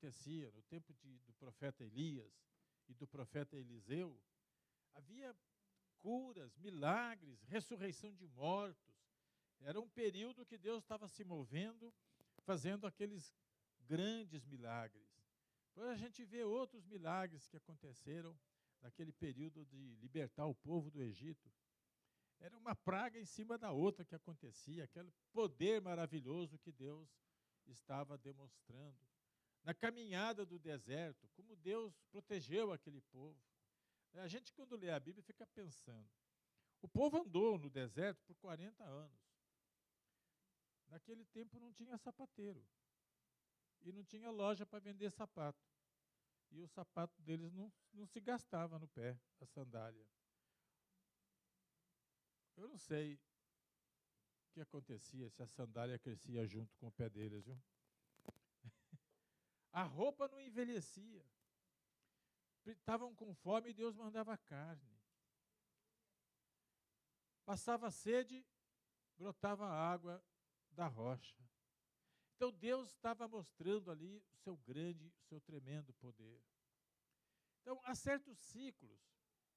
acontecia no tempo do profeta Elias e do profeta Eliseu, havia curas, milagres, ressurreição de mortos. Era um período que Deus estava se movendo, fazendo aqueles grandes milagres. Depois a gente vê outros milagres que aconteceram naquele período de libertar o povo do Egito. Era uma praga em cima da outra que acontecia, aquele poder maravilhoso que Deus estava demonstrando. Na caminhada do deserto, como Deus protegeu aquele povo. A gente, quando lê a Bíblia, fica pensando. O povo andou no deserto por 40 anos. Naquele tempo não tinha sapateiro. E não tinha loja para vender sapato. E o sapato deles não se gastava no pé, a sandália. Eu não sei o que acontecia, se a sandália crescia junto com o pé deles, viu? A roupa não envelhecia. Estavam com fome e Deus mandava carne. Passava sede, brotava água da rocha. Então Deus estava mostrando ali o seu grande, o seu tremendo poder. Então há certos ciclos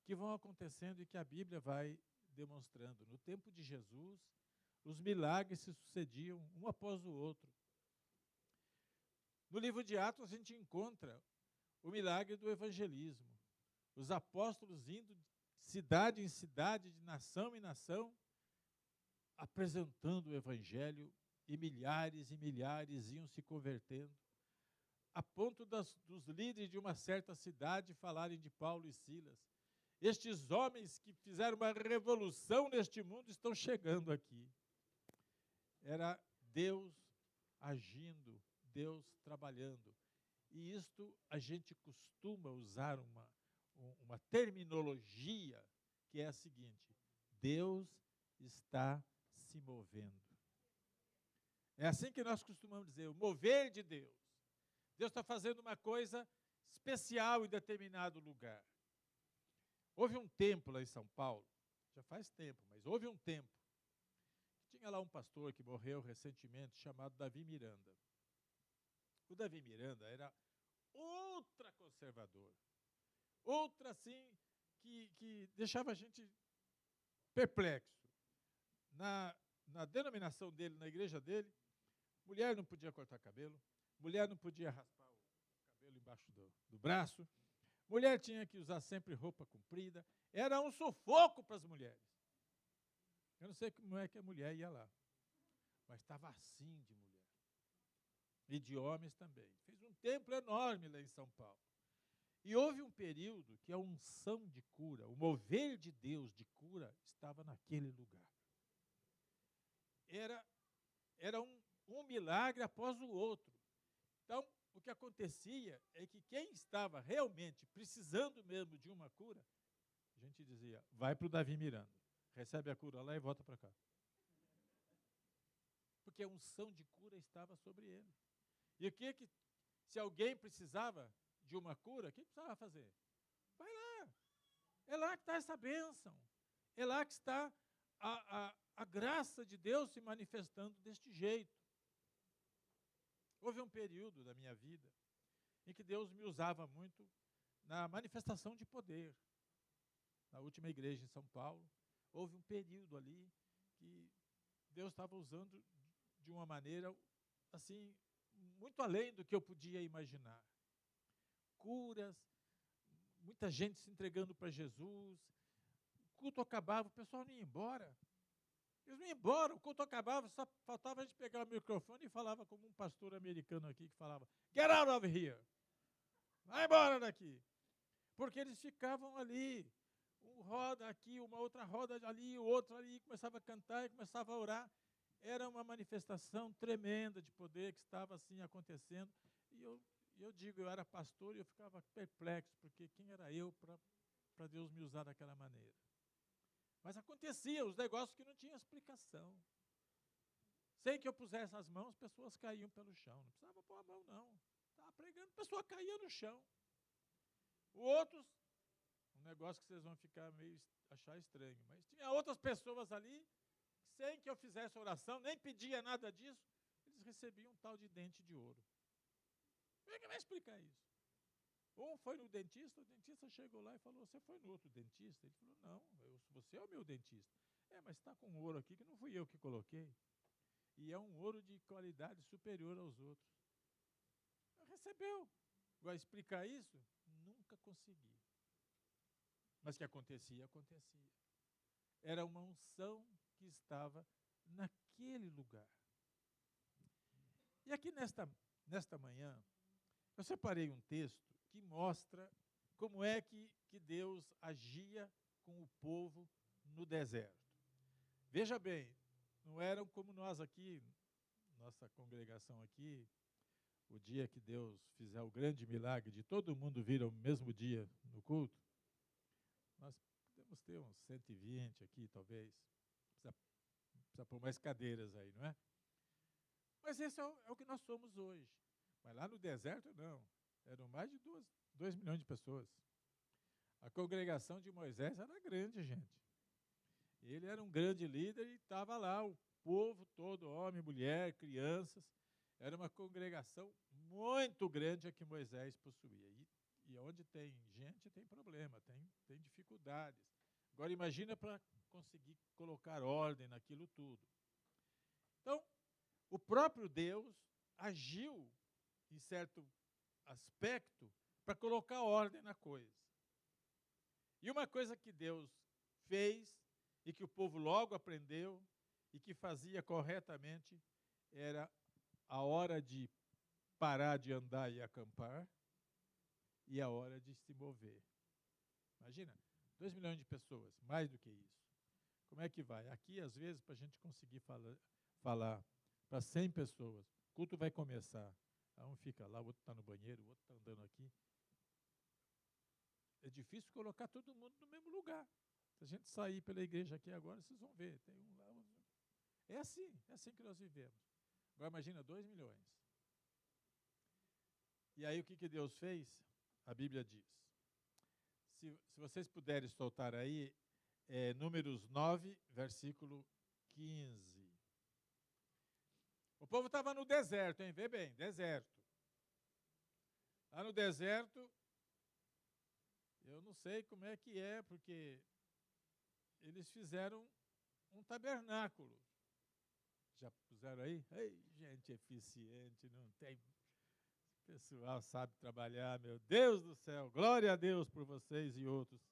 que vão acontecendo e que a Bíblia vai demonstrando. No tempo de Jesus, os milagres se sucediam um após o outro. No livro de Atos a gente encontra o milagre do evangelismo. Os apóstolos indo de cidade em cidade, de nação em nação, apresentando o evangelho, e milhares iam se convertendo, a ponto dos líderes de uma certa cidade falarem de Paulo e Silas. Estes homens que fizeram uma revolução neste mundo estão chegando aqui. Era Deus agindo, Deus trabalhando. E isto a gente costuma usar uma terminologia que é a seguinte: Deus está se movendo. É assim que nós costumamos dizer, o mover de Deus. Deus está fazendo uma coisa especial em determinado lugar. Houve um tempo lá em São Paulo, já faz tempo, mas houve um tempo, que tinha lá um pastor que morreu recentemente, chamado Davi Miranda. O Davi Miranda era ultra conservador, outra assim, que deixava a gente perplexo. Na denominação dele, na igreja dele, mulher não podia cortar cabelo, mulher não podia raspar o cabelo embaixo do braço, mulher tinha que usar sempre roupa comprida, era um sufoco para as mulheres. Eu não sei como é que a mulher ia lá, mas estava assim de mulher. E de homens também. Fez um templo enorme lá em São Paulo. E houve um período que a unção de cura, o mover de Deus de cura, estava naquele lugar. Era um milagre após o outro. Então, o que acontecia é que quem estava realmente precisando mesmo de uma cura, a gente dizia, vai para o Davi Miranda, recebe a cura lá e volta para cá. Porque a unção de cura estava sobre ele. E o que se alguém precisava de uma cura, o que precisava fazer? Vai lá. É lá que está essa bênção. É lá que está a graça de Deus se manifestando deste jeito. Houve um período da minha vida em que Deus me usava muito na manifestação de poder. Na última igreja em São Paulo, houve um período ali que Deus estava usando de uma maneira, assim, muito além do que eu podia imaginar. Curas, muita gente se entregando para Jesus, o culto acabava, o pessoal não ia embora. Eles não iam embora, o culto acabava, só faltava a gente pegar o microfone e falava como um pastor americano aqui que falava, get out of here, vai embora daqui. Porque eles ficavam ali, um roda aqui, uma outra roda ali, o outro ali, começava a cantar e começava a orar. Era uma manifestação tremenda de poder que estava assim acontecendo. E eu digo, eu era pastor e eu ficava perplexo, porque quem era eu para Deus me usar daquela maneira? Mas acontecia, os negócios que não tinham explicação. Sem que eu pusesse as mãos, pessoas caíam pelo chão. Não precisava pôr a mão, não. Estava pregando, a pessoa caía no chão. Outros, um negócio que vocês vão ficar achar estranho, mas tinha outras pessoas ali, sem que eu fizesse oração, nem pedia nada disso, eles recebiam um tal de dente de ouro. Como é que vai explicar isso? Um foi no dentista, o dentista chegou lá e falou, você foi no outro dentista? Ele falou, não, você é o meu dentista. Mas está com um ouro aqui que não fui eu que coloquei. E é um ouro de qualidade superior aos outros. Recebeu. Vai explicar isso? Nunca consegui. Mas que acontecia, acontecia. Era uma unção que estava naquele lugar. E aqui nesta manhã, eu separei um texto que mostra como é que Deus agia com o povo no deserto. Veja bem, não eram como nós aqui, nossa congregação aqui, o dia que Deus fizer o grande milagre de todo mundo vir ao mesmo dia no culto, nós podemos ter uns 120 aqui, talvez. Precisa pôr mais cadeiras aí, não é? Mas esse é o que nós somos hoje. Mas lá no deserto, não. Eram mais de 2 milhões de pessoas. A congregação de Moisés era grande, gente. Ele era um grande líder e estava lá o povo todo, homem, mulher, crianças. Era uma congregação muito grande a que Moisés possuía. E onde tem gente, tem problema, tem dificuldades. Agora, imagina para conseguir colocar ordem naquilo tudo. Então, o próprio Deus agiu, em certo aspecto, para colocar ordem na coisa. E uma coisa que Deus fez, e que o povo logo aprendeu, e que fazia corretamente, era a hora de parar de andar e acampar, e a hora de se mover. Imagina, 2 milhões de pessoas, mais do que isso. Como é que vai? Aqui, às vezes, para a gente conseguir falar para 100 pessoas, o culto vai começar. Um fica lá, o outro está no banheiro, o outro está andando aqui. É difícil colocar todo mundo no mesmo lugar. Se a gente sair pela igreja aqui agora, vocês vão ver. Tem um lá, outro. É assim que nós vivemos. Agora imagina 2 milhões. E aí o que Deus fez? A Bíblia diz. Se vocês puderem soltar aí, Números 9, versículo 15. O povo estava no deserto, hein? Vê bem, deserto. Lá no deserto, eu não sei como é que é, porque eles fizeram um tabernáculo. Já puseram aí? Ei, gente eficiente, não tem. O pessoal sabe trabalhar, meu Deus do céu. Glória a Deus por vocês e outros.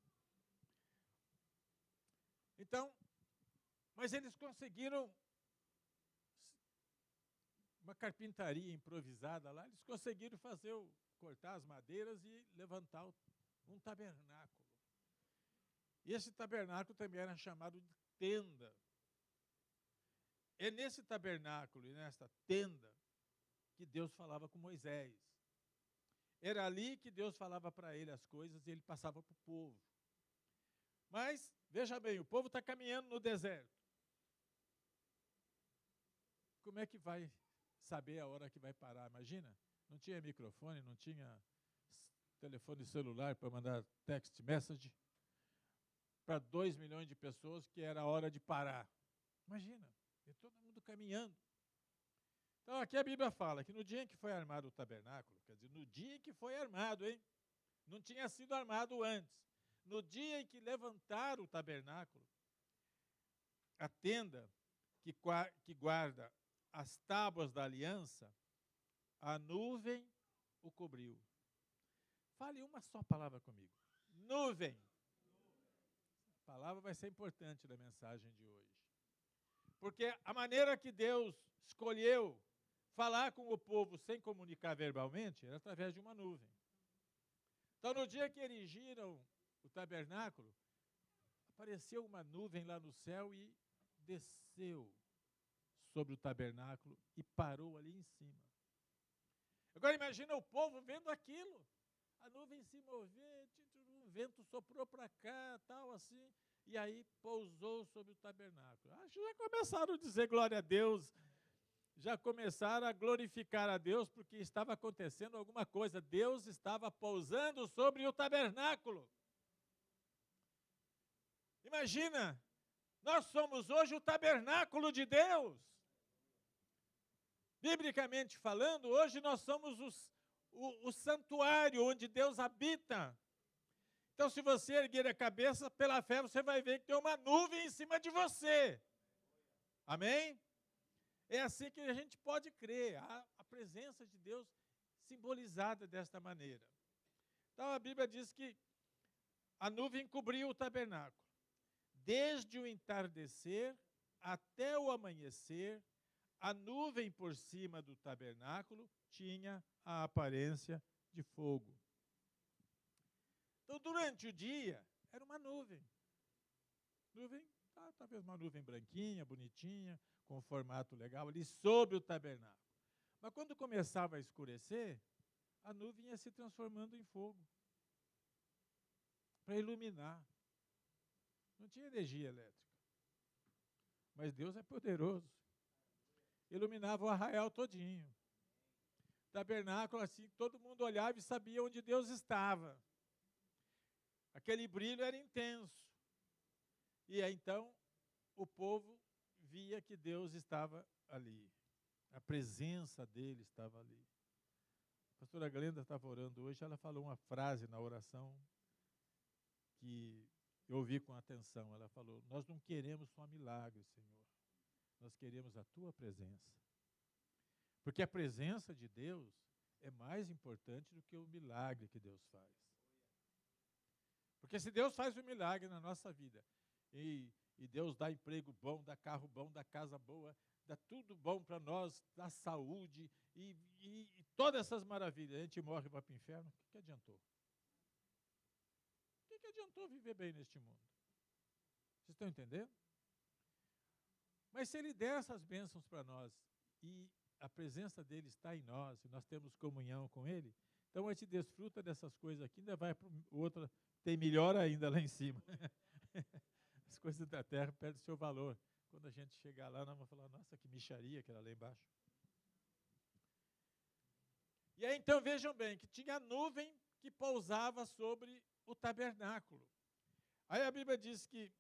Então, mas eles conseguiram uma carpintaria improvisada lá, eles conseguiram cortar as madeiras e levantar um tabernáculo. E esse tabernáculo também era chamado de tenda. É nesse tabernáculo e nesta tenda que Deus falava com Moisés. Era ali que Deus falava para ele as coisas e ele passava para o povo. Mas, veja bem, o povo está caminhando no deserto. Como é que vai saber a hora que vai parar? Imagina, não tinha microfone, não tinha telefone celular para mandar text message para 2 milhões de pessoas que era a hora de parar. Imagina, e todo mundo caminhando. Então, aqui a Bíblia fala que no dia em que foi armado o tabernáculo, quer dizer, no dia em que foi armado, hein? Não tinha sido armado antes. No dia em que levantaram o tabernáculo, a tenda que guarda as tábuas da aliança, a nuvem o cobriu. Fale uma só palavra comigo. Nuvem. A palavra vai ser importante na mensagem de hoje. Porque a maneira que Deus escolheu falar com o povo sem comunicar verbalmente era através de uma nuvem. Então, no dia que erigiram o tabernáculo, apareceu uma nuvem lá no céu e desceu sobre o tabernáculo e parou ali em cima. Agora imagina o povo vendo aquilo. A nuvem se mover, o vento soprou para cá, tal assim, e aí pousou sobre o tabernáculo. Acho que já começaram a dizer glória a Deus, já começaram a glorificar a Deus, porque estava acontecendo alguma coisa. Deus estava pousando sobre o tabernáculo. Imagina, nós somos hoje o tabernáculo de Deus. Biblicamente falando, hoje nós somos o santuário onde Deus habita. Então, se você erguer a cabeça, pela fé, você vai ver que tem uma nuvem em cima de você. Amém? É assim que a gente pode crer, a presença de Deus simbolizada desta maneira. Então, a Bíblia diz que a nuvem cobriu o tabernáculo. Desde o entardecer até o amanhecer, a nuvem por cima do tabernáculo tinha a aparência de fogo. Então, durante o dia, era uma nuvem. Talvez uma nuvem branquinha, bonitinha, com um formato legal ali sobre o tabernáculo. Mas quando começava a escurecer, a nuvem ia se transformando em fogo para iluminar. Não tinha energia elétrica. Mas Deus é poderoso. Iluminava o arraial todinho. Tabernáculo, assim, todo mundo olhava e sabia onde Deus estava. Aquele brilho era intenso. E aí, então, o povo via que Deus estava ali. A presença dele estava ali. A pastora Glenda estava orando hoje, ela falou uma frase na oração que eu ouvi com atenção. Ela falou: nós não queremos só milagres, Senhor. Nós queremos a tua presença. Porque a presença de Deus é mais importante do que o milagre que Deus faz. Porque se Deus faz um milagre na nossa vida, e Deus dá emprego bom, dá carro bom, dá casa boa, dá tudo bom para nós, dá saúde, e todas essas maravilhas, a gente morre e vai para o inferno, o que adiantou? O que adiantou viver bem neste mundo? Vocês estão entendendo? Mas se Ele der essas bênçãos para nós, e a presença dEle está em nós, e nós temos comunhão com Ele, então a gente desfruta dessas coisas aqui, ainda vai para outra, tem melhor ainda lá em cima. As coisas da terra perdem seu valor. Quando a gente chegar lá, nós vamos falar: nossa, que mixaria que era lá embaixo. E aí, então, vejam bem, que tinha nuvem que pousava sobre o tabernáculo. Aí a Bíblia diz que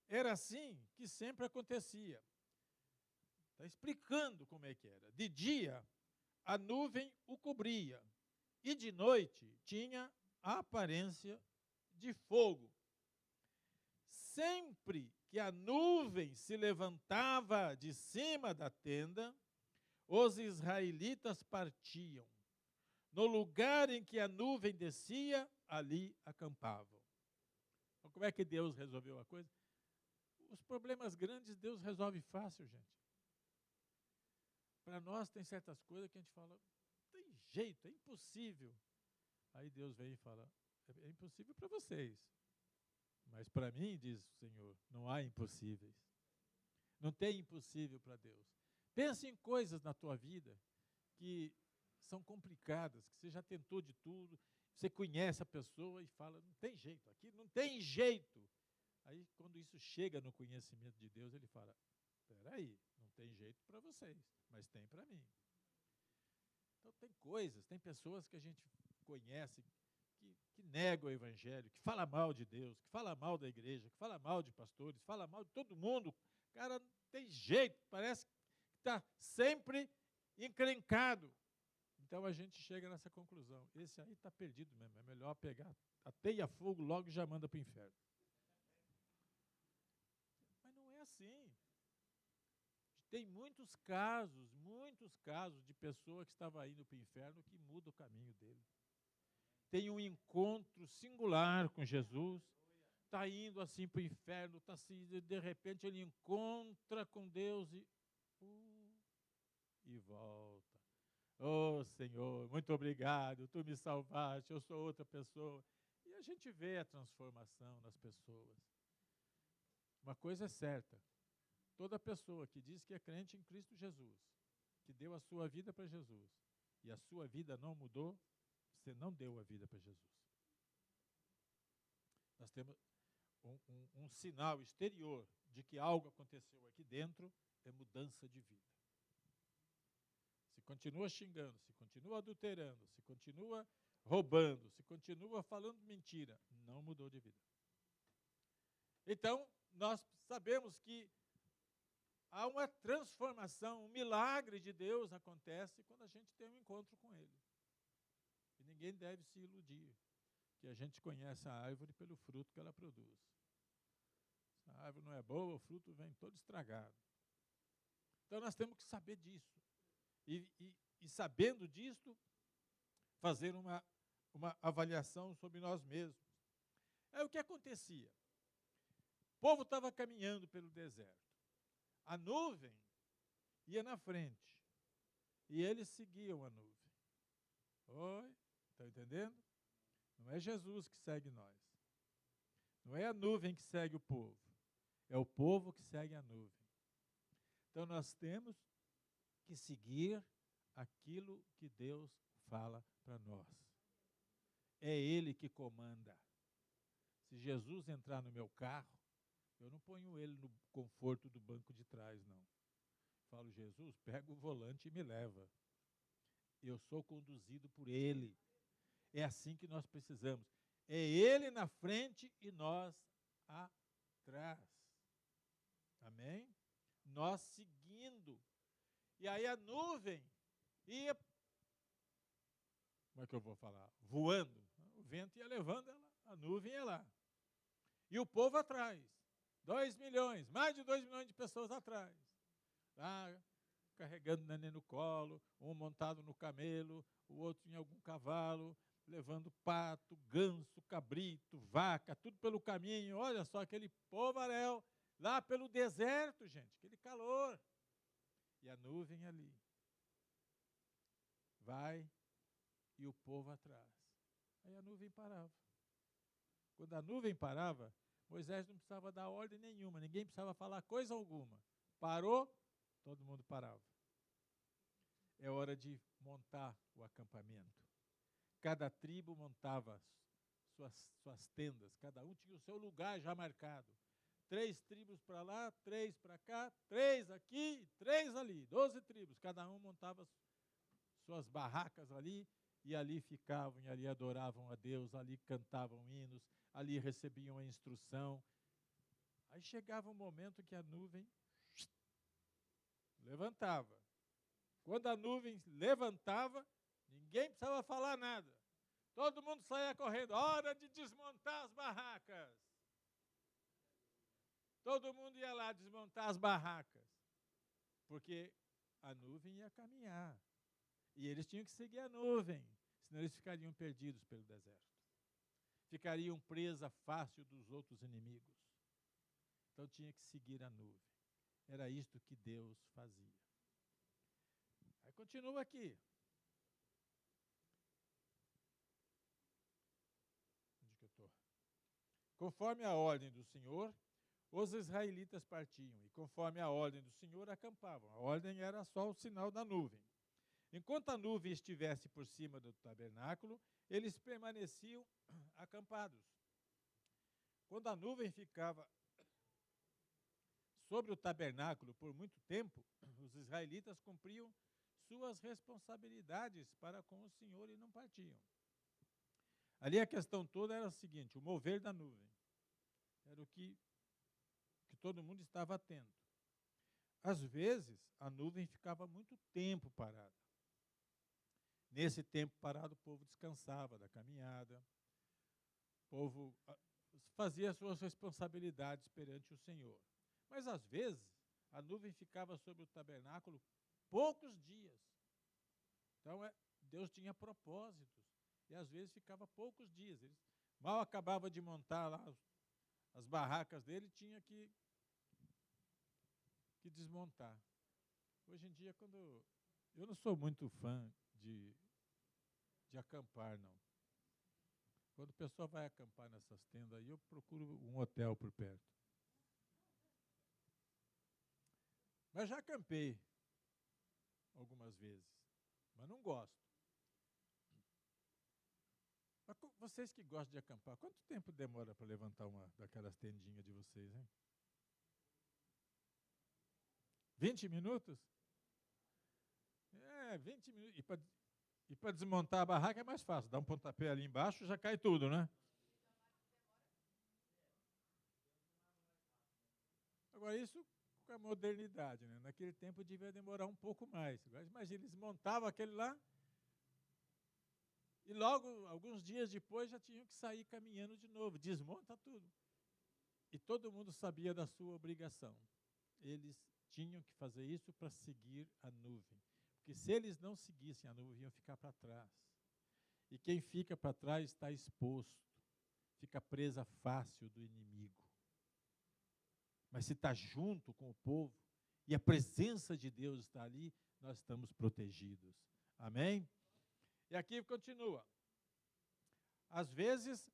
era assim que sempre acontecia. Está explicando como é que era. De dia, a nuvem o cobria, e de noite tinha a aparência de fogo. Sempre que a nuvem se levantava de cima da tenda, os israelitas partiam. No lugar em que a nuvem descia, ali acampavam. Então, como é que Deus resolveu a coisa? Os problemas grandes Deus resolve fácil, gente. Para nós tem certas coisas que a gente fala: não tem jeito, é impossível. Aí Deus vem e fala: é impossível para vocês. Mas para mim, diz o Senhor, não há impossíveis. Não tem impossível para Deus. Pense em coisas na tua vida que são complicadas, que você já tentou de tudo, você conhece a pessoa e fala: não tem jeito, aqui não tem jeito. Aí, quando isso chega no conhecimento de Deus, ele fala: espera aí, não tem jeito para vocês, mas tem para mim. Então, tem coisas, tem pessoas que a gente conhece que negam o evangelho, que fala mal de Deus, que fala mal da igreja, que fala mal de pastores, fala mal de todo mundo. Cara, não tem jeito, parece que está sempre encrencado. Então a gente chega nessa conclusão: esse aí está perdido mesmo, é melhor pegar a teia fogo logo e já manda para o inferno. Mas não é assim. Tem muitos casos de pessoa que estava indo para o inferno que muda o caminho dele. Tem um encontro singular com Jesus, está indo assim para o inferno, de repente ele encontra com Deus e volta. Oh, Senhor, muito obrigado, tu me salvaste, eu sou outra pessoa. E a gente vê a transformação nas pessoas. Uma coisa é certa: toda pessoa que diz que é crente em Cristo Jesus, que deu a sua vida para Jesus, e a sua vida não mudou, você não deu a vida para Jesus. Nós temos um sinal exterior de que algo aconteceu aqui dentro, é mudança de vida. Se continua xingando, se continua adulterando, se continua roubando, se continua falando mentira, não mudou de vida. Então, nós sabemos que há uma transformação, um milagre de Deus acontece quando a gente tem um encontro com Ele. ninguém deve se iludir, que a gente conhece a árvore pelo fruto que ela produz. Se a árvore não é boa, o fruto vem todo estragado. Então nós temos que saber disso. E sabendo disso, fazer uma avaliação sobre nós mesmos. É o que acontecia. O povo estava caminhando pelo deserto. A nuvem ia na frente. E eles seguiam a nuvem. Oi? Está entendendo? Não é Jesus que segue nós. Não é a nuvem que segue o povo. É o povo que segue a nuvem. Então nós temos que seguir aquilo que Deus fala para nós. É Ele que comanda. Se Jesus entrar no meu carro, eu não ponho ele no conforto do banco de trás, não. Falo, Jesus, pega o volante e me leva. Eu sou conduzido por Ele. É assim que nós precisamos. É Ele na frente e nós atrás. Amém? Nós seguindo. E aí a nuvem ia, como é que eu vou falar? Voando. O vento ia levando ela, a nuvem ia lá. E o povo atrás. 2 milhões, mais de 2 milhões de pessoas atrás. Lá, carregando o neném no colo, um montado no camelo, o outro em algum cavalo, levando pato, ganso, cabrito, vaca, tudo pelo caminho. Olha só aquele povaréu lá pelo deserto, gente, aquele calor. E a nuvem ali. Vai e o povo atrás. Aí a nuvem parava. Quando a nuvem parava, Moisés não precisava dar ordem nenhuma, ninguém precisava falar coisa alguma. Parou, todo mundo parava. É hora de montar o acampamento. Cada tribo montava suas tendas, cada um tinha o seu lugar já marcado. 3 tribos para lá, 3 para cá, 3 aqui, 3 ali. 12 tribos, cada um montava suas barracas ali, e ali ficavam, e ali adoravam a Deus, ali cantavam hinos, ali recebiam a instrução. Aí chegava um momento que a nuvem levantava. Quando a nuvem levantava, ninguém precisava falar nada. Todo mundo saía correndo, hora de desmontar as barracas. Todo mundo ia lá desmontar as barracas, porque a nuvem ia caminhar. E eles tinham que seguir a nuvem, senão eles ficariam perdidos pelo deserto. Ficariam presa fácil dos outros inimigos. Então tinha que seguir a nuvem. Era isto que Deus fazia. Aí continua aqui. Onde que eu estou? Conforme a ordem do Senhor, os israelitas partiam, e conforme a ordem do Senhor, acampavam. A ordem era só o sinal da nuvem. Enquanto a nuvem estivesse por cima do tabernáculo, eles permaneciam acampados. Quando a nuvem ficava sobre o tabernáculo por muito tempo, os israelitas cumpriam suas responsabilidades para com o Senhor e não partiam. Ali a questão toda era a seguinte, o mover da nuvem. Era o que todo mundo estava atento. Às vezes, a nuvem ficava muito tempo parada. Nesse tempo parado, o povo descansava da caminhada, o povo fazia suas responsabilidades perante o Senhor. Mas, às vezes, a nuvem ficava sobre o tabernáculo poucos dias. Então, Deus tinha propósitos, e às vezes ficava poucos dias. Eles mal acabava de montar lá as barracas dele, tinha que desmontar. Hoje em dia, eu não sou muito fã de acampar, não. Quando o pessoal vai acampar nessas tendas aí, eu procuro um hotel por perto. Mas já acampei algumas vezes, mas não gosto. Mas vocês que gostam de acampar, quanto tempo demora para levantar uma daquelas tendinhas de vocês, hein? 20 minutos? 20 minutos. E para desmontar a barraca é mais fácil. Dá um pontapé ali embaixo, já cai tudo, né? Agora, isso com a modernidade, né? Naquele tempo devia demorar um pouco mais. Agora, imagina, eles montavam aquele lá, E logo, alguns dias depois, já tinham que sair caminhando de novo, desmonta tudo. E todo mundo sabia da sua obrigação. Eles tinham que fazer isso para seguir a nuvem. Porque se eles não seguissem a nuvem, iam ficar para trás. E quem fica para trás está exposto, fica presa fácil do inimigo. Mas se está junto com o povo, e a presença de Deus está ali, nós estamos protegidos. Amém? E aqui continua. Às vezes,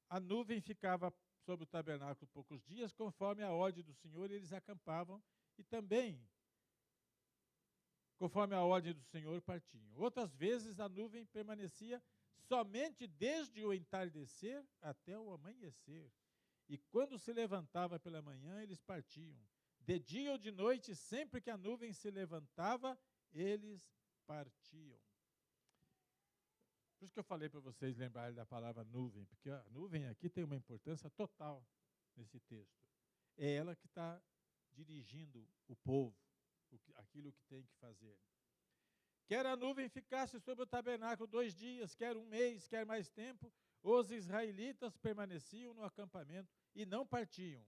a nuvem ficava sobre o tabernáculo poucos dias, conforme a ordem do Senhor, eles acampavam, e também, conforme a ordem do Senhor, partiam. Outras vezes, a nuvem permanecia somente desde o entardecer até o amanhecer. E quando se levantava pela manhã, eles partiam. De dia ou de noite, sempre que a nuvem se levantava, eles partiam. Por isso que eu falei para vocês lembrarem da palavra nuvem, porque a nuvem aqui tem uma importância total nesse texto. É ela que está dirigindo o povo, aquilo que tem que fazer. Quer a nuvem ficasse sobre o tabernáculo 2 dias, quer 1 mês, quer mais tempo, os israelitas permaneciam no acampamento e não partiam.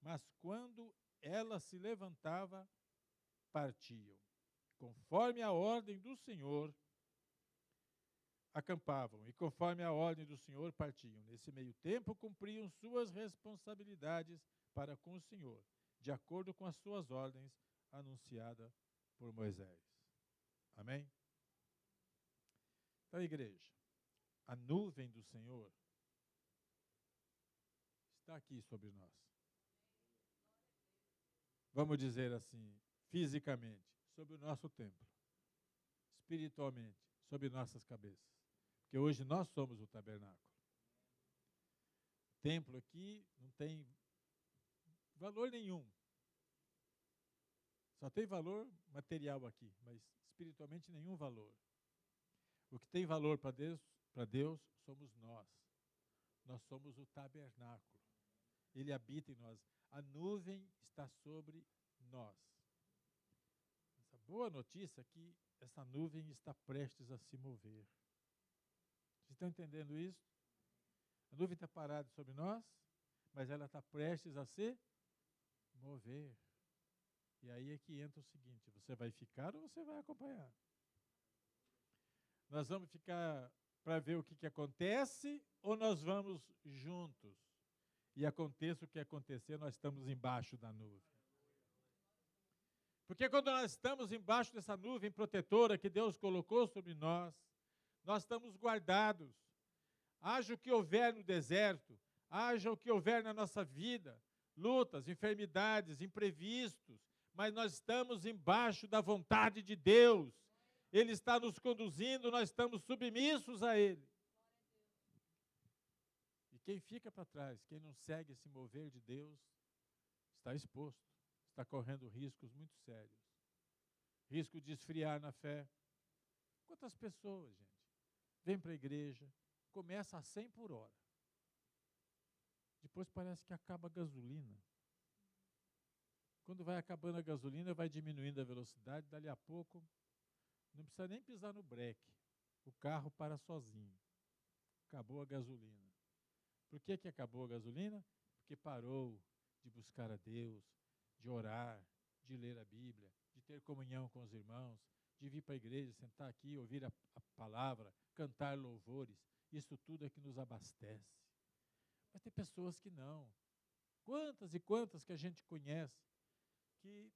Mas quando ela se levantava, partiam. Conforme a ordem do Senhor, acampavam, e conforme a ordem do Senhor, partiam. Nesse meio tempo, cumpriam suas responsabilidades para com o Senhor, de acordo com as suas ordens anunciadas por Moisés. Amém? Então, igreja, a nuvem do Senhor está aqui sobre nós. Vamos dizer assim, fisicamente, sobre o nosso templo, espiritualmente, sobre nossas cabeças. Porque hoje nós somos o tabernáculo. O templo aqui não tem valor nenhum. Só tem valor material aqui, mas espiritualmente nenhum valor. O que tem valor para Deus somos nós. Nós somos o tabernáculo. Ele habita em nós. A nuvem está sobre nós. Essa boa notícia é que essa nuvem está prestes a se mover. Vocês estão entendendo isso? A nuvem está parada sobre nós, mas ela está prestes a se mover. E aí é que entra o seguinte: você vai ficar ou você vai acompanhar? Nós vamos ficar para ver o que acontece ou nós vamos juntos? E aconteça o que acontecer, nós estamos embaixo da nuvem. Porque quando nós estamos embaixo dessa nuvem protetora que Deus colocou sobre nós, nós estamos guardados. Haja o que houver no deserto, haja o que houver na nossa vida, lutas, enfermidades, imprevistos, mas nós estamos embaixo da vontade de Deus. Ele está nos conduzindo, nós estamos submissos a Ele. E quem fica para trás, quem não segue esse mover de Deus, está exposto, está correndo riscos muito sérios. Risco de esfriar na fé. Quantas pessoas, gente, vêm para a igreja, começa a 100 por hora. Depois parece que acaba a gasolina. Quando vai acabando a gasolina, vai diminuindo a velocidade, dali a pouco, não precisa nem pisar no breque. O carro para sozinho. Acabou a gasolina. Por que acabou a gasolina? Porque parou de buscar a Deus, de orar, de ler a Bíblia, de ter comunhão com os irmãos, de vir para a igreja, sentar aqui, ouvir a palavra, cantar louvores. Isso tudo é que nos abastece. Mas tem pessoas que não. Quantas e quantas que a gente conhece, que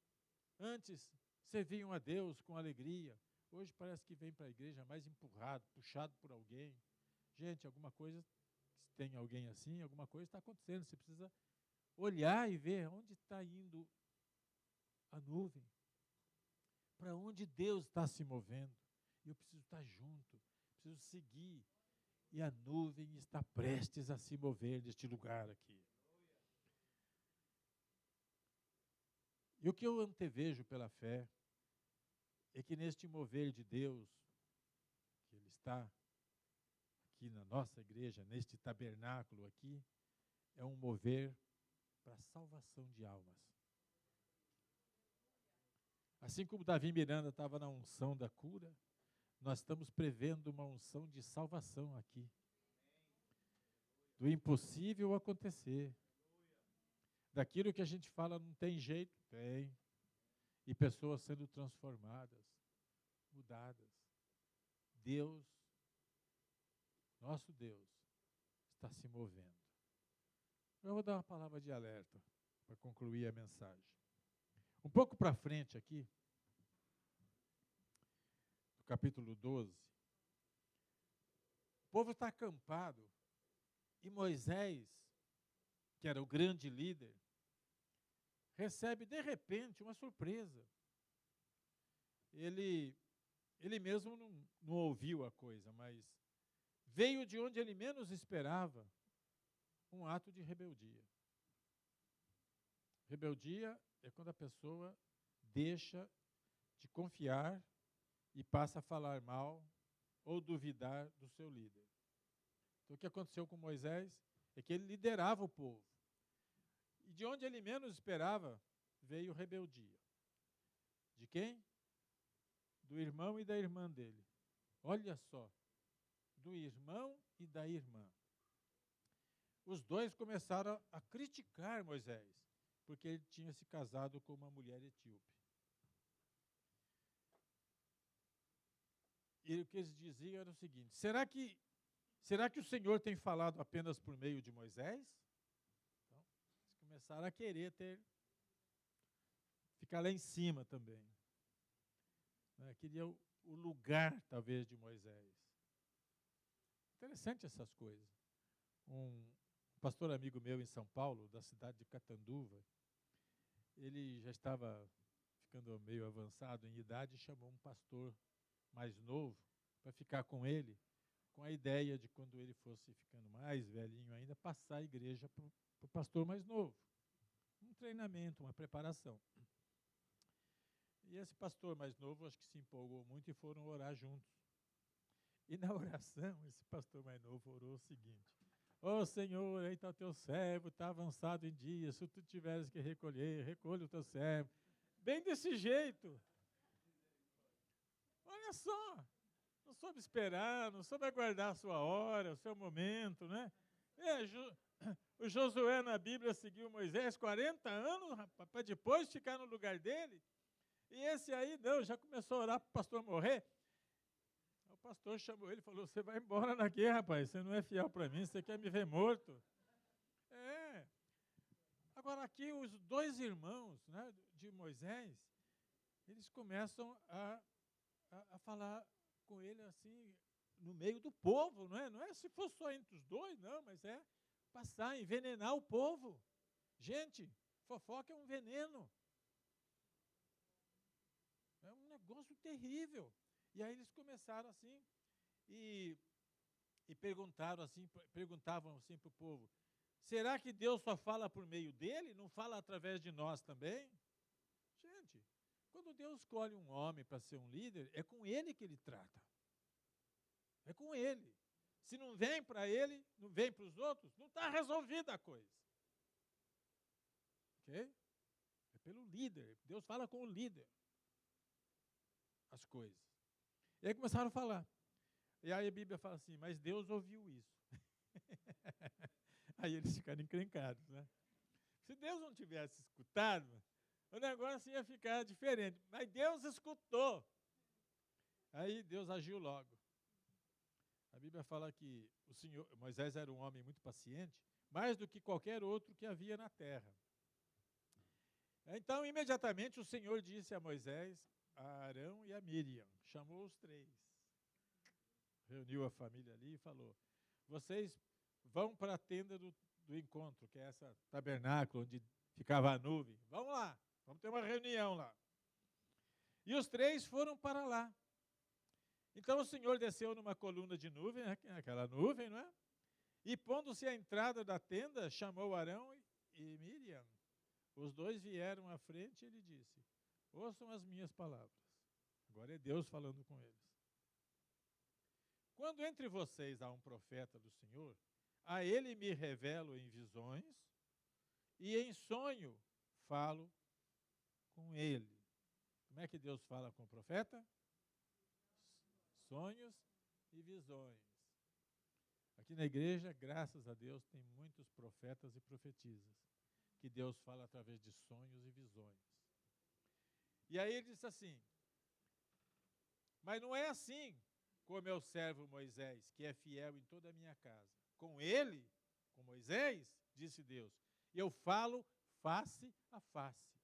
antes serviam a Deus com alegria, hoje parece que vem para a igreja mais empurrado, puxado por alguém. Gente, alguma coisa, se tem alguém assim, alguma coisa está acontecendo. Você precisa olhar e ver onde está indo a nuvem. Para onde Deus está se movendo. E eu preciso estar junto, preciso seguir. E a nuvem está prestes a se mover neste lugar aqui. E o que eu antevejo pela fé é que neste mover de Deus, que Ele está aqui na nossa igreja, neste tabernáculo aqui, é um mover para a salvação de almas. Assim como Davi Miranda estava na unção da cura, nós estamos prevendo uma unção de salvação aqui. Do impossível acontecer. Daquilo que a gente fala não tem jeito, tem. E pessoas sendo transformadas, mudadas. Deus, nosso Deus, está se movendo. Eu vou dar uma palavra de alerta para concluir a mensagem. Um pouco para frente aqui, no capítulo 12, o povo está acampado e Moisés, que era o grande líder, recebe de repente uma surpresa. Ele mesmo não ouviu a coisa, mas veio de onde ele menos esperava um ato de rebeldia. Rebeldia é quando a pessoa deixa de confiar e passa a falar mal ou duvidar do seu líder. Então, o que aconteceu com Moisés é que ele liderava o povo. E de onde ele menos esperava, veio rebeldia. De quem? Do irmão e da irmã dele. Olha só, do irmão e da irmã. Os dois começaram a criticar Moisés, porque ele tinha se casado com uma mulher etíope. E o que eles diziam era o seguinte: será que o Senhor tem falado apenas por meio de Moisés? Então, eles começaram a querer ficar lá em cima também. Queria o lugar, talvez, de Moisés. Interessante essas coisas. Um pastor amigo meu em São Paulo, da cidade de Catanduva, ele já estava ficando meio avançado em idade e chamou um pastor mais novo para ficar com ele, com a ideia de, quando ele fosse ficando mais velhinho ainda, passar a igreja para o pastor mais novo. Um treinamento, uma preparação. E esse pastor mais novo, acho que se empolgou muito e foram orar juntos. E na oração, esse pastor mais novo orou o seguinte: ó Senhor, aí está o teu servo, está avançado em dias, se tu tiveres que recolher, recolhe o teu servo. Bem desse jeito. Olha só, não soube esperar, não soube aguardar a sua hora, o seu momento, né? O Josué na Bíblia seguiu Moisés 40 anos, rapaz, para depois ficar no lugar dele. E esse aí, não, já começou a orar para o pastor morrer. O pastor chamou ele e falou: você vai embora daqui, rapaz, você não é fiel para mim, você quer me ver morto. Agora aqui os dois irmãos, né, de Moisés, eles começam a falar com ele assim, no meio do povo, não é se for só entre os dois, não, mas é passar, envenenar o povo. Gente, fofoca é um veneno. É um negócio terrível. E aí eles começaram assim e perguntavam assim para o povo: será que Deus só fala por meio dele? Não fala através de nós também? Gente, quando Deus escolhe um homem para ser um líder, é com ele que ele trata. É com ele. Se não vem para ele, não vem para os outros, não está resolvida a coisa. Ok? É pelo líder. Deus fala com o líder as coisas. E aí começaram a falar. E aí a Bíblia fala assim: mas Deus ouviu isso. Aí eles ficaram encrencados, né? Se Deus não tivesse escutado, o negócio ia ficar diferente. Mas Deus escutou. Aí Deus agiu logo. A Bíblia fala que Moisés era um homem muito paciente, mais do que qualquer outro que havia na terra. Então, imediatamente, o Senhor disse a Moisés, a Arão e a Miriam, chamou os três, reuniu a família ali e falou: vocês vão para a tenda do encontro, que é essa tabernáculo onde ficava a nuvem. Vamos lá, vamos ter uma reunião lá. E os três foram para lá. Então o Senhor desceu numa coluna de nuvem, aquela nuvem, não é? E pondo-se à entrada da tenda, chamou Arão e Miriam. Os dois vieram à frente e ele disse: ouçam as minhas palavras. Agora é Deus falando com eles. Quando entre vocês há um profeta do Senhor, a ele me revelo em visões e em sonho falo com ele. Como é que Deus fala com o profeta? sonhos e visões. Aqui na igreja, graças a Deus, tem muitos profetas e profetisas, que Deus fala através de sonhos e visões. E aí ele disse assim, mas não é assim com o meu servo Moisés, que é fiel em toda a minha casa. Com ele, com Moisés, disse Deus, eu falo face a face.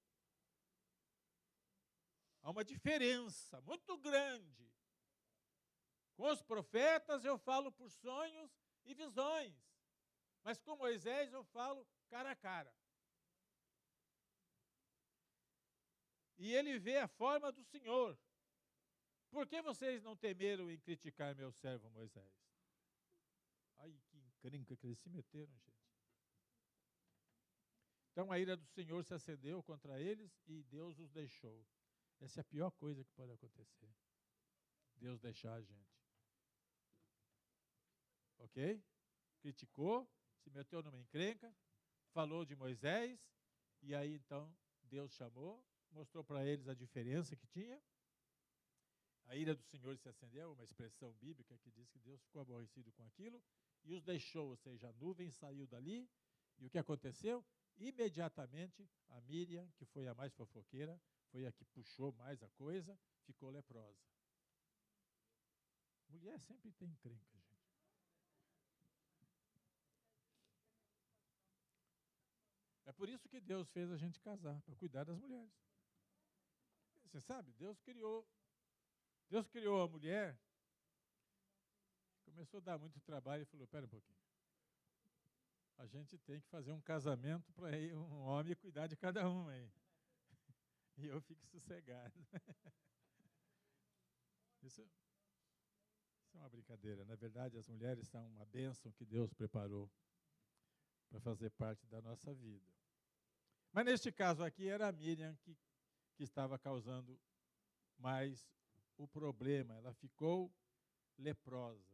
Há uma diferença muito grande. Com os profetas eu falo por sonhos e visões, mas com Moisés eu falo cara a cara. E ele vê a forma do Senhor. Por que vocês não temeram em criticar meu servo Moisés? Ai, que encrenca que eles se meteram, gente. Então a ira do Senhor se acendeu contra eles e Deus os deixou. Essa é a pior coisa que pode acontecer. Deus deixar a gente. Ok? Criticou, se meteu numa encrenca, falou de Moisés, e aí então Deus chamou, mostrou para eles a diferença que tinha. A ira do Senhor se acendeu, uma expressão bíblica que diz que Deus ficou aborrecido com aquilo e os deixou, ou seja, a nuvem saiu dali, e o que aconteceu? Imediatamente a Miriam, que foi a mais fofoqueira, foi a que puxou mais a coisa, ficou leprosa. Mulher sempre tem encrenca, gente. É por isso que Deus fez a gente casar, para cuidar das mulheres. Você sabe, Deus criou a mulher, começou a dar muito trabalho e falou, espera um pouquinho. A gente tem que fazer um casamento para um homem cuidar de cada uma aí. E eu fico sossegado. Isso é uma brincadeira. Na verdade, as mulheres são uma bênção que Deus preparou para fazer parte da nossa vida. Mas neste caso aqui era a Miriam que estava causando mais o problema. Ela ficou leprosa.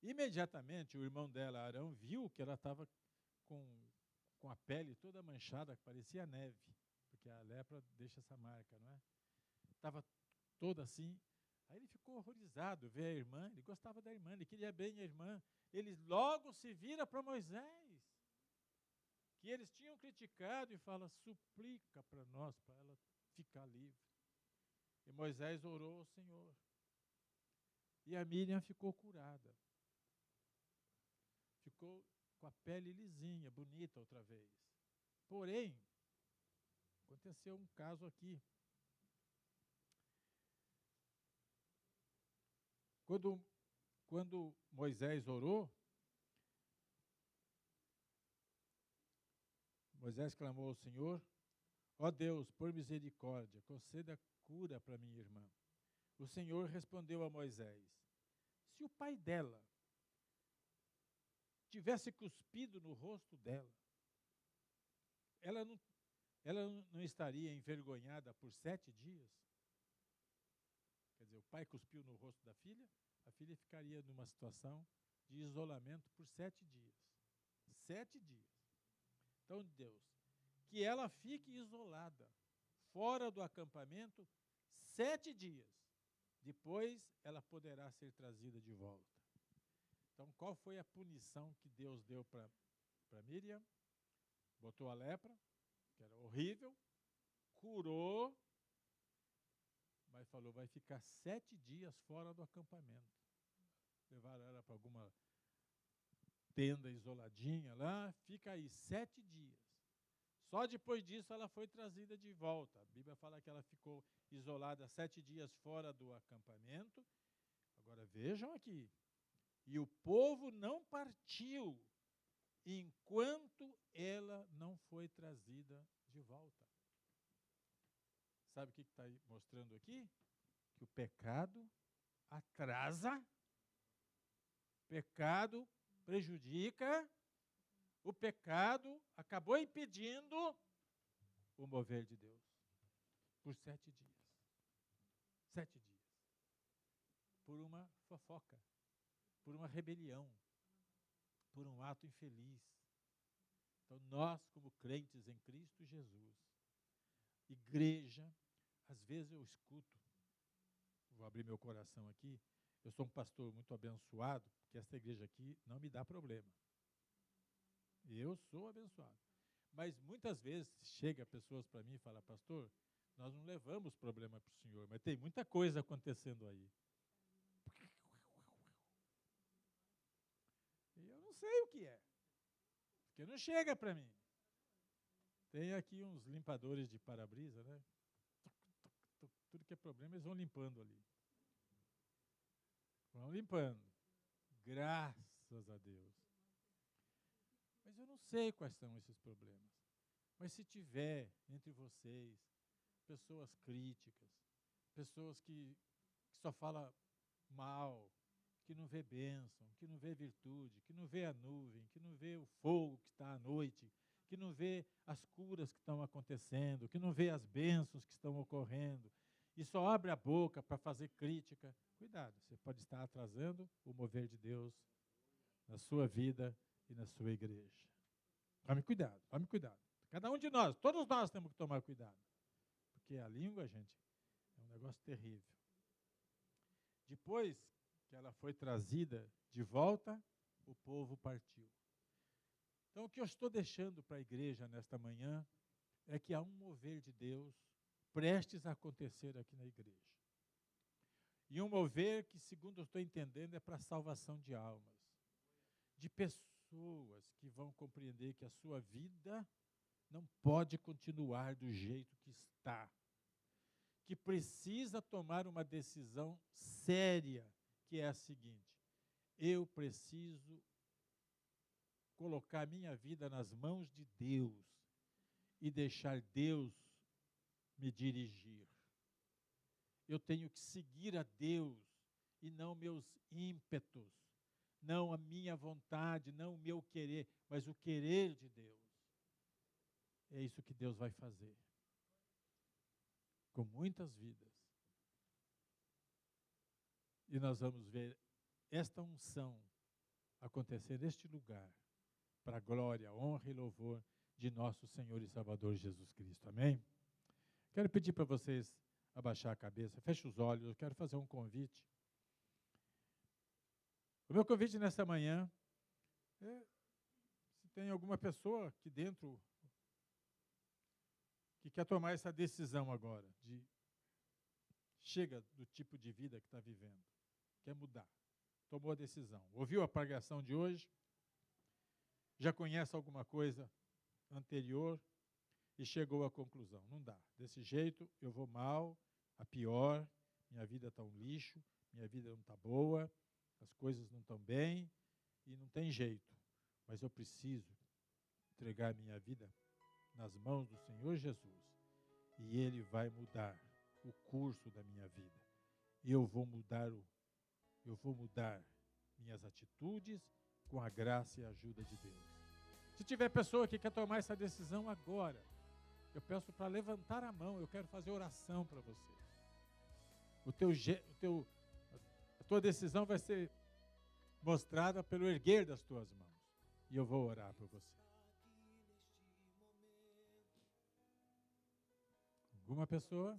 Imediatamente o irmão dela, Arão, viu que ela estava com a pele toda manchada, que parecia neve, porque a lepra deixa essa marca, não é? Estava toda assim. Aí ele ficou horrorizado, vê a irmã, ele gostava da irmã, ele queria bem a irmã. Ele logo se vira para Moisés, que eles tinham criticado, e fala, suplica para nós, para ela ficar livre. E Moisés orou ao Senhor. E a Miriam ficou curada. Ficou com a pele lisinha, bonita outra vez. Porém, aconteceu um caso aqui. Quando Moisés orou, Moisés clamou ao Senhor, ó Deus, por misericórdia, conceda cura para minha irmã. O Senhor respondeu a Moisés, se o pai dela tivesse cuspido no rosto dela, ela não estaria envergonhada por 7 dias? Quer dizer, o pai cuspiu no rosto da filha, a filha ficaria numa situação de isolamento por 7 dias. 7 dias. Então, Deus, que ela fique isolada, fora do acampamento, 7 dias. Depois, ela poderá ser trazida de volta. Então, qual foi a punição que Deus deu para Miriam? Botou a lepra, que era horrível, curou, mas falou, vai ficar 7 dias fora do acampamento. Levaram ela para alguma tenda isoladinha lá, fica aí 7 dias. Só depois disso ela foi trazida de volta. A Bíblia fala que ela ficou isolada 7 dias fora do acampamento. Agora vejam aqui. E o povo não partiu enquanto ela não foi trazida de volta. Sabe o que está mostrando aqui? Que o pecado atrasa, o pecado prejudica, o pecado acabou impedindo o mover de Deus. Por 7 dias. 7 dias. Por uma fofoca, por uma rebelião, por um ato infeliz. Então, nós, como crentes em Cristo Jesus, igreja, às vezes eu escuto, vou abrir meu coração aqui, Eu sou um pastor muito abençoado, porque esta igreja aqui não me dá problema. Eu sou abençoado. Mas muitas vezes chega pessoas para mim e falam, pastor, nós não levamos problema para o senhor, mas tem muita coisa acontecendo aí. E eu não sei o que é, porque não chega para mim. Tem aqui uns limpadores de para-brisa, né? Tudo que é problema, eles vão limpando ali. Vão limpando. Graças a Deus. Mas eu não sei quais são esses problemas. Mas se tiver entre vocês pessoas críticas, pessoas que só falam mal, que não vê bênção, que não vê virtude, que não vê a nuvem, que não vê o fogo que está à noite, que não vê as curas que estão acontecendo, que não vê as bênçãos que estão ocorrendo, e só abre a boca para fazer crítica, cuidado, você pode estar atrasando o mover de Deus na sua vida e na sua igreja. Tome cuidado, tome cuidado. Cada um de nós, todos nós temos que tomar cuidado. Porque a língua, gente, é um negócio terrível. Depois que ela foi trazida de volta, o povo partiu. Então, o que eu estou deixando para a igreja nesta manhã é que há um mover de Deus prestes a acontecer aqui na igreja. E um mover que, segundo eu estou entendendo, é para a salvação de almas, de pessoas que vão compreender que a sua vida não pode continuar do jeito que está, que precisa tomar uma decisão séria, que é a seguinte: eu preciso colocar minha vida nas mãos de Deus e deixar Deus me dirigir. Eu tenho que seguir a Deus e não meus ímpetos, não a minha vontade, não o meu querer, mas o querer de Deus. É isso que Deus vai fazer com muitas vidas. E nós vamos ver esta unção acontecer neste lugar, para a glória, honra e louvor de nosso Senhor e Salvador Jesus Cristo. Amém? Quero pedir para vocês abaixar a cabeça, feche os olhos, eu quero fazer um convite. O meu convite nessa manhã é, se tem alguma pessoa aqui dentro que quer tomar essa decisão agora, de chega do tipo de vida que está vivendo, quer mudar, tomou a decisão, ouviu a pregação de hoje, já conhece alguma coisa anterior e chegou à conclusão, não dá, desse jeito eu vou mal, a pior, minha vida está um lixo, minha vida não está boa, as coisas não estão bem e não tem jeito, mas eu preciso entregar minha vida nas mãos do Senhor Jesus e Ele vai mudar o curso da minha vida. Eu vou mudar minhas atitudes com a graça e a ajuda de Deus. Se tiver pessoa que quer tomar essa decisão agora, eu peço para levantar a mão, eu quero fazer oração para você. A tua decisão vai ser mostrada pelo erguer das tuas mãos. E eu vou orar por você. Alguma pessoa?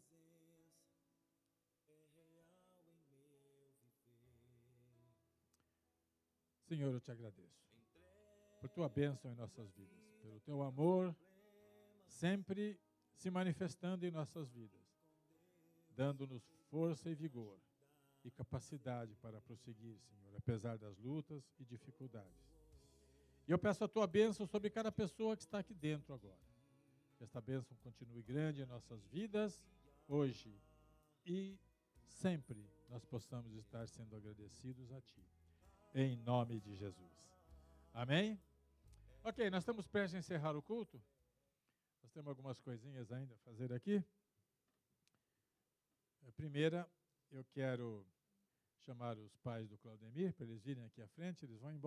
Senhor, eu te agradeço por tua bênção em nossas vidas, pelo teu amor sempre se manifestando em nossas vidas, dando-nos força e vigor e capacidade para prosseguir, Senhor, apesar das lutas e dificuldades. E eu peço a tua bênção sobre cada pessoa que está aqui dentro agora. Que esta bênção continue grande em nossas vidas, hoje e sempre nós possamos estar sendo agradecidos a Ti. Em nome de Jesus. Amém? Ok, nós estamos prestes a encerrar o culto. Nós temos algumas coisinhas ainda a fazer aqui. A primeira, eu quero chamar os pais do Claudemir para eles virem aqui à frente, eles vão embora.